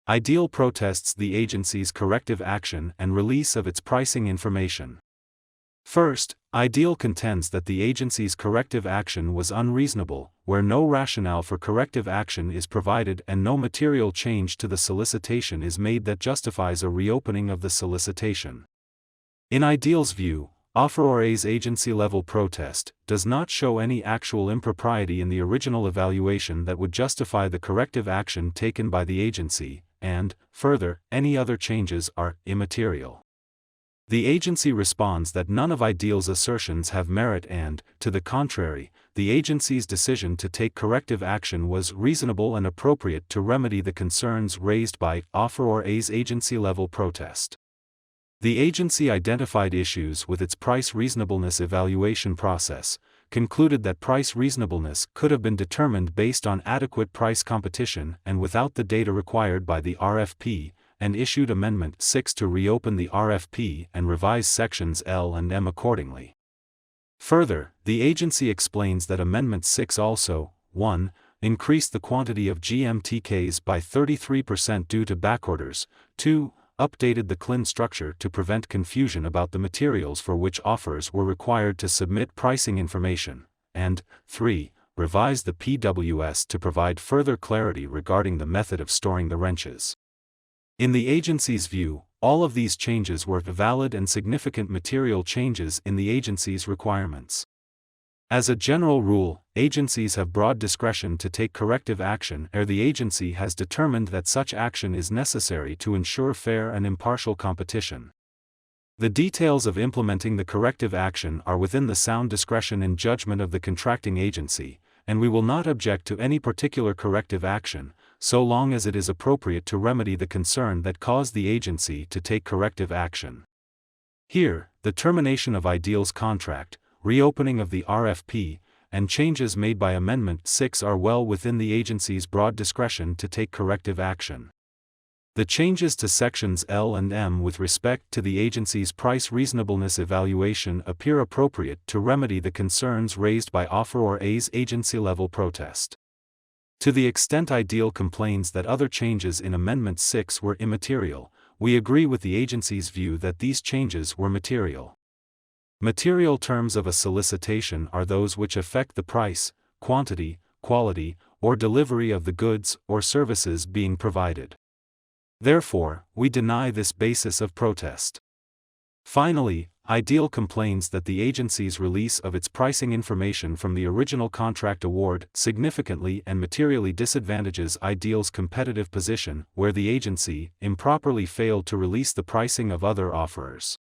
Ideal protests the agency's corrective action and release of its pricing information. First, Ideal contends that the agency's corrective action was unreasonable, where no rationale for corrective action is provided and no material change to the solicitation is made that justifies a reopening of the solicitation. In Ideal's view, Offeror A's agency-level protest does not show any actual impropriety in the original evaluation that would justify the corrective action taken by the agency, and, further, any other changes are immaterial. The agency responds that none of Ideal's assertions have merit and, to the contrary, the agency's decision to take corrective action was reasonable and appropriate to remedy the concerns raised by Offeror A's agency-level protest. The agency identified issues with its price reasonableness evaluation process, concluded that price reasonableness could have been determined based on adequate price competition and without the data required by the RFP, and issued Amendment 6 to reopen the RFP and revise sections L and M accordingly. Further, the agency explains that Amendment 6 also, 1. Increased the quantity of GMTKs by 33% due to backorders, 2. Updated the CLIN structure to prevent confusion about the materials for which offers were required to submit pricing information, and 3. Revised the PWS to provide further clarity regarding the method of storing the wrenches. In the agency's view, all of these changes were valid and significant material changes in the agency's requirements. As a general rule, agencies have broad discretion to take corrective action ere the agency has determined that such action is necessary to ensure fair and impartial competition. The details of implementing the corrective action are within the sound discretion and judgment of the contracting agency, and we will not object to any particular corrective action, so long as it is appropriate to remedy the concern that caused the agency to take corrective action. Here, the termination of Ideal's contract, reopening of the RFP, and changes made by Amendment 6 are well within the agency's broad discretion to take corrective action. The changes to sections L and M with respect to the agency's price reasonableness evaluation appear appropriate to remedy the concerns raised by Offeror A's agency-level protest. To the extent Ideal complains that other changes in Amendment 6 were immaterial, we agree with the agency's view that these changes were material. Material terms of a solicitation are those which affect the price, quantity, quality, or delivery of the goods or services being provided. Therefore, we deny this basis of protest. Finally, Ideal complains that the agency's release of its pricing information from the original contract award significantly and materially disadvantages Ideal's competitive position, where the agency improperly failed to release the pricing of other offerors.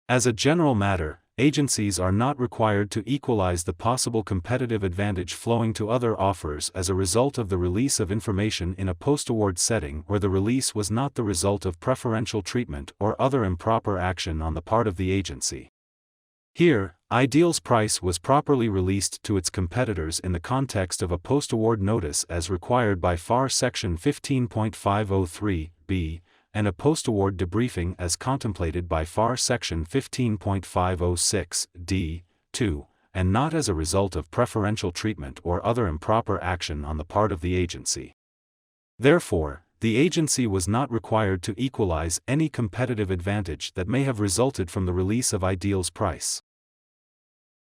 As a general matter, agencies are not required to equalize the possible competitive advantage flowing to other offers as a result of the release of information in a post-award setting where the release was not the result of preferential treatment or other improper action on the part of the agency. Here, Ideal's price was properly released to its competitors in the context of a post-award notice as required by FAR Section 15.503(b), and a post-award debriefing as contemplated by FAR Section 15.506(d)(2), and not as a result of preferential treatment or other improper action on the part of the agency. Therefore, the agency was not required to equalize any competitive advantage that may have resulted from the release of Ideal's price.